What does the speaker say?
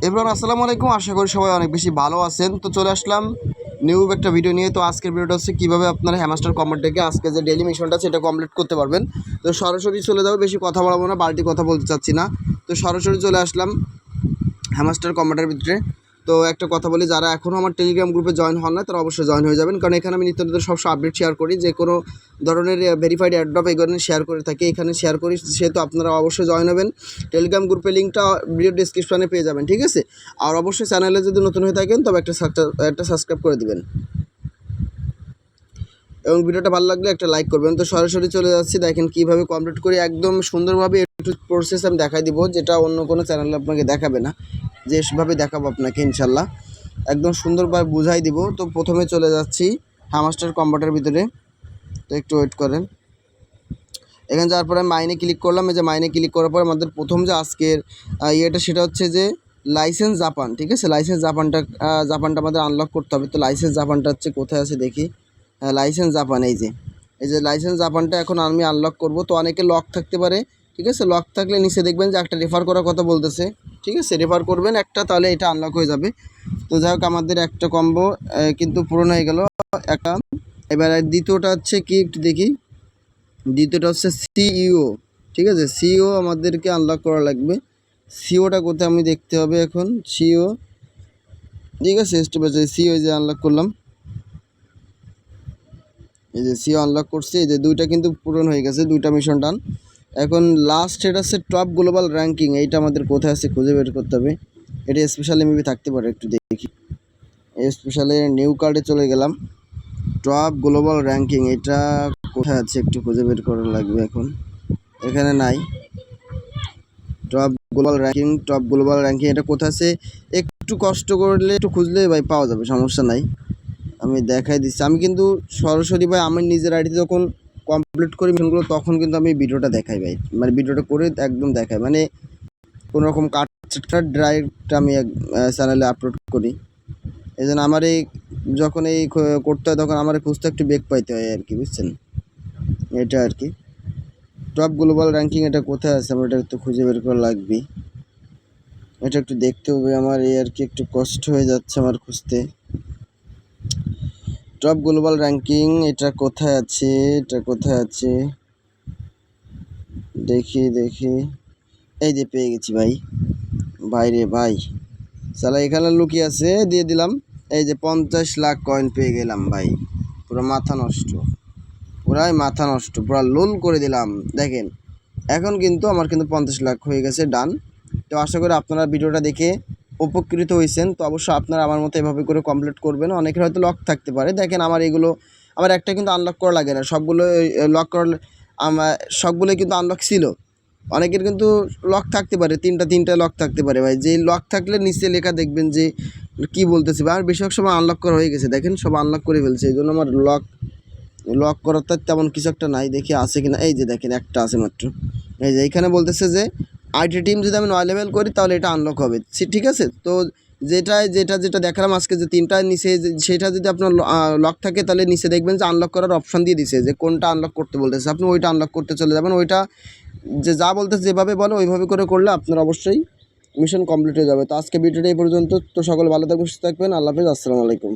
Everyone আসসালামু আলাইকুম। আশা করি সবাই অনেক বেশি ভালো আছেন। তো চলে আসলাম নিউ একটা ভিডিও নিয়ে। তো আজকের ভিডিওটা হচ্ছে কীভাবে আপনারা হ্যামস্টার কম্বারটাকে আজকে যে ডেইলি মিশনটা আছে এটা কমপ্লিট করতে পারবেন। তো সরাসরি চলে যাবো, বেশি কথা বলবো না, বাড়তি কথা বলতে চাচ্ছি না। তো সরাসরি চলে আসলাম হ্যামস্টার কম্বারটার ভিতরে। তো একটা কথা বলি, যারা এখনও আমার টেলিগ্রাম গ্রুপে জয়েন হন না তারা অবশ্যই জয়েন হয়ে যাবেন, কারণ এখানে আমি নিত্য নতুন সবসময় আপডেট শেয়ার করি। যে কোনো ধরনের ভেরিফাইড অ্যাড্রপ এই ধরনের শেয়ার করে থাকি, এখানে শেয়ার করি। সেহেতু আপনারা অবশ্যই জয়েন হবেন। টেলিগ্রাম গ্রুপের লিঙ্কটা ভিডিও ডিসক্রিপশনে পেয়ে যাবেন, ঠিক আছে। আর অবশ্যই চ্যানেলে যদি নতুন হয়ে থাকেন তবে একটা সাবস্ক্রাইব করে দিবেন এবং ভিডিওটা ভালো লাগলে একটা লাইক করবেন। তো সরাসরি চলে যাচ্ছি, দেখেন কীভাবে কমপ্লিট করি একদম সুন্দরভাবে একটু প্রসেস আমি দেখাই দিব, যেটা অন্য কোনো চ্যানেলে আপনাকে দেখাবে না। যেভাবে দেখাবো আপনাকে ইনশাল্লাহ একদম সুন্দরভাবে বুঝাই দিব। তো প্রথমে চলে যাচ্ছি হ্যামস্টার কম্বারটার ভিতরে। তো একটু ওয়েট করেন। এখানে যাওয়ার পরে মাইনে ক্লিক করলাম। এই যে মাইনে ক্লিক করার পর আমাদের প্রথম যে আজকের ইয়েটা সেটা হচ্ছে যে লাইসেন্স জাপান, ঠিক আছে। লাইসেন্স জাপানটা আমাদের আনলক করতে হবে। তো লাইসেন্স জাপানটা হচ্ছে কোথায় আছে দেখি। লাইসেন্স জাপান, এই যে লাইসেন্স জাপানটা এখন আমি আনলক করব। তো অনেকে লক থাকতে পারে, ঠিক আছে। লক থাকলে নিচে দেখবেন যে একটা রেফার করার কথা বলতেছে, ঠিক আছে। রেফার করবেন একটা, তাহলে এটা আনলক হয়ে যাবে। তো যাই হোক, আমাদের একটা কম্বো কিন্তু পূরণ হয়ে গেল একটা। এবার দ্বিতীয়টা হচ্ছে কি একটু দেখি। দ্বিতীয়টা হচ্ছে সিইও, ঠিক আছে। সিইও আমাদেরকে আনলক করা লাগবে। সিওটা কোথায় আমি দেখতে হবে এখন। সিও, ঠিক আছে। স্টেপ আছে সিও, যে আনলক করলাম। এই যে সিও আনলক করছি। এই যে দুইটা কিন্তু পূরণ হয়ে গেছে, দুইটা মিশন ডান। এখন লাস্ট এটা হচ্ছে টপ গ্লোবাল র্যাঙ্কিং। এইটা আমাদের কোথায় আছে খুঁজে বের করতে হবে। এটা স্পেশালি মেবি থাকতে পারে, একটু দেখি। স্পেশালি নিউ কার্ডে চলে গেলাম। টপ গ্লোবাল র্যাঙ্কিং এটা কোথায় আছে একটু খুঁজে বের করা লাগবে এখন। এখানে নাই। টপ গ্লোবাল র্যাঙ্কিং এটা কোথায় আছে, একটু কষ্ট করলে একটু খুঁজলে ভাই পাওয়া যাবে, সমস্যা নাই। আমি দেখাই দিচ্ছি। আমি কিন্তু সরাসরি ভাই আমার নিজের আইডিতে যখন কমপ্লিট করি মিশনগুলো তখন কিন্তু আমি ভিডিওটা দেখাই ভাই, মানে ভিডিওটা করে একদম দেখাই, মানে কোনো রকম কাট ডাইরেক্ট আমি চ্যানেলে আপলোড করি। এই জন্য আমার এই যখন এই করতে হয় তখন আমার খুঁজতে একটু বেগ পাইতে হয় আর কি, বুঝছেন। এটা আর কি টপ গ্লোবাল র্যাঙ্কিং এটা কোথায় আছে আমার এটা একটু খুঁজে বের করা লাগবে। এটা একটু দেখতে হবে আমার, এই আর কি একটু কষ্ট হয়ে যাচ্ছে আমার খুঁজতে। টপ গ্লোবাল র্যাঙ্কিং এটা কোথায় আছে, এটা কোথায় আছে দেখি। এই যে পেয়ে গেছি ভাই। রে ভাই, সালা এখানে লুকিয়ে আছে, দিয়ে দিলাম। এই যে 50 লাখ কয়েন পেয়ে গেলাম ভাই। পুরো মাথা নষ্ট, পুরাই মাথা নষ্ট, পুরা লোল করে দিলাম। দেখেন এখন কিন্তু আমার কিন্তু 50 লাখ হয়ে গেছে, ডান। তো আশা করি আপনারা ভিডিওটা দেখে উপকৃত হয়েছেন। তো অবশ্যই আপনারা আমার মতো এভাবে করে কমপ্লিট করবেন। অনেকের হয়তো লক থাকতে পারে। দেখেন আমার এগুলো, আমার একটা কিন্তু আনলক করা লাগে না, সবগুলো লক করা আমার সবগুলোই কিন্তু আনলক ছিল। অনেকের কিন্তু লক থাকতে পারে, তিনটা লক থাকতে পারে ভাই। যে লক থাকলে নিচে লেখা দেখবেন যে কি বলতেছে ভাই। আমার বেশিরভাগ সময় আনলক করা হয়ে গেছে, দেখেন সব আনলক করে ফেলছে। এই জন্য আমার লক করার তো তেমন কিছু একটা নাই, দেখি আছে কিনা। এই যে দেখেন একটা আছে মাত্র। এই যে এইখানে বলতেছে যে আইটি টিম যদি আমি 9 লেভেল করি তাহলে এটা আনলক হবে, ঠিক আছে। তো যেটা দেখালাম আজকে যে তিনটা নিচে, সেটা যদি আপনার লক থাকে তাহলে নিচে দেখবেন যে আনলক করার অপশান দিয়ে দিছে, যে কোনটা আনলক করতে বলতেছে। আপনি ওইটা আনলক করতে চলে যাবেন। ওইটা যে যা বলতেছে যেভাবে বলো ওইভাবে করে করলে আপনার অবশ্যই মিশন কমপ্লিট হয়ে যাবে। তো আজকে ভিডিওটা এই পর্যন্ত। তো সকলে ভালো থাকবেন, সুস্থ থাকবেন। আল্লাহ হাফেজ, আসসালামু আলাইকুম।